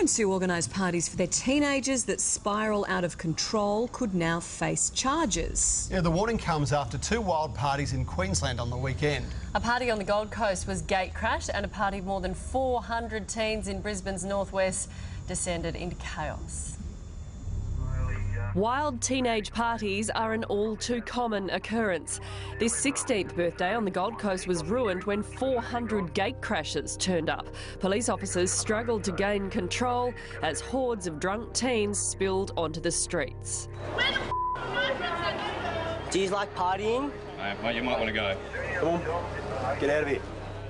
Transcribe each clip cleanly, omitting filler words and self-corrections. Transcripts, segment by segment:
Parents who organise parties for their teenagers that spiral out of control could now face charges. Yeah, the warning comes after two wild parties in Queensland on the weekend. A party on the Gold Coast was gate-crashed and a party of more than 400 teens in Brisbane's northwest descended into chaos. Wild teenage parties are an all-too-common occurrence. This 16th birthday on the Gold Coast was ruined when 400 gate crashes turned up. Police officers struggled to gain control as hordes of drunk teens spilled onto the streets. Do you like partying? Mate, you might want to go. Come on, get out of here.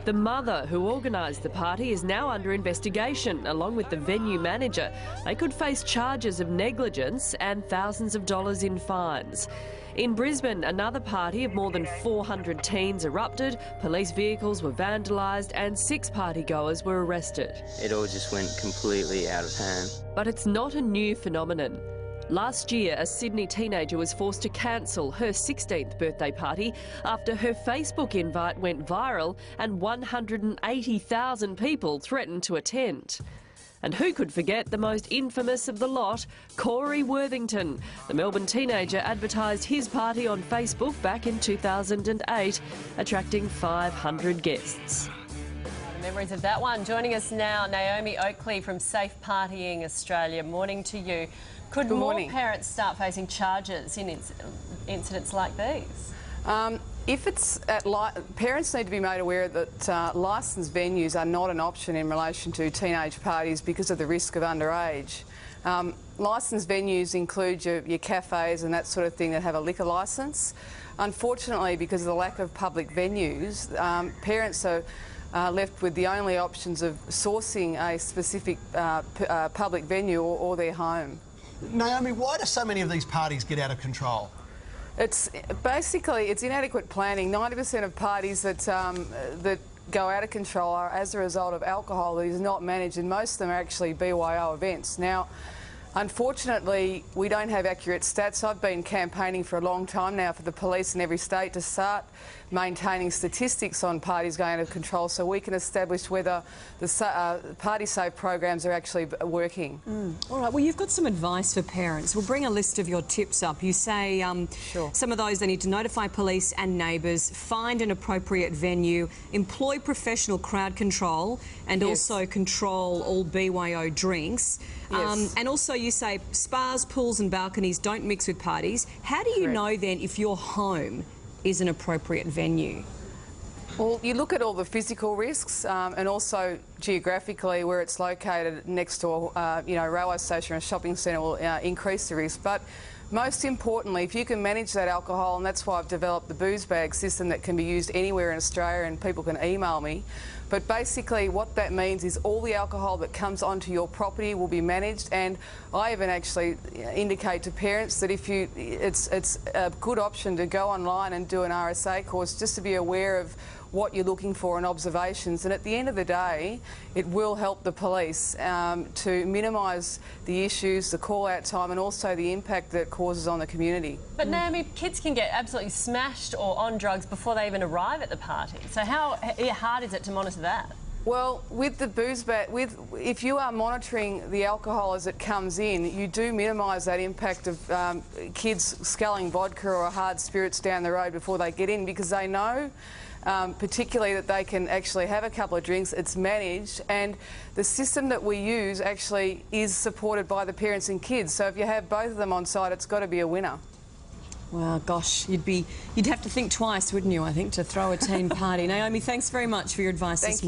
The mother who organised the party is now under investigation, along with the venue manager. They could face charges of negligence and thousands of dollars in fines. In Brisbane, another party of more than 400 teens erupted, police vehicles were vandalised and 6 partygoers were arrested. It all just went completely out of hand. But it's not a new phenomenon. Last year, a Sydney teenager was forced to cancel her 16th birthday party after her Facebook invite went viral and 180,000 people threatened to attend. And who could forget the most infamous of the lot, Corey Worthington. The Melbourne teenager advertised his party on Facebook back in 2008, attracting 500 guests. Memories of that one. Joining us now, Naomi Oakley from Safe Partying Australia. Morning to you. Could more parents start facing charges in incidents like these? If it's parents need to be made aware that licensed venues are not an option in relation to teenage parties because of the risk of underage. Licensed venues include your cafes and that sort of thing that have a liquor licence. Unfortunately, because of the lack of public venues, parents are left with the only options of sourcing a specific public venue or their home. Naomi, why do so many of these parties get out of control? It's inadequate planning. 90% of parties that go out of control are as a result of alcohol that is not managed, and most of them are actually BYO events. Now, unfortunately, we don't have accurate stats. I've been campaigning for a long time now for the police in every state to start maintaining statistics on parties going out of control so we can establish whether the party safe programs are actually working. All right, well, you've got some advice for parents. We'll bring a list of your tips up. You say Sure. Some of those, they need to notify police and neighbours, find an appropriate venue, employ professional crowd control and also control all BYO drinks. Yes. And also you say spas, pools and balconies don't mix with parties. How do you know then if your home is an appropriate venue? Well, you look at all the physical risks and also geographically where it's located next to a railway station or a shopping centre will increase the risk. But most importantly, if you can manage that alcohol, and that's why I've developed the booze bag system that can be used anywhere in Australia and people can email me. But basically what that means is all the alcohol that comes onto your property will be managed, and I even actually indicate to parents that it's a good option to go online and do an RSA course just to be aware of what you're looking for and observations, and at the end of the day it will help the police to minimise the issues, the call-out time and also the impact that it causes on the community. But Naomi, kids can get absolutely smashed or on drugs before they even arrive at the party, so how hard is it to monitor that? Well, with the booze bag, if you are monitoring the alcohol as it comes in, you do minimise that impact of kids sculling vodka or hard spirits down the road before they get in, because they know particularly that they can actually have a couple of drinks, it's managed, and the system that we use actually is supported by the parents and kids. So if you have both of them on site, it's got to be a winner. Well, gosh, you'd have to think twice, wouldn't you, I think, to throw a teen party. Naomi, thanks very much for your advice this morning.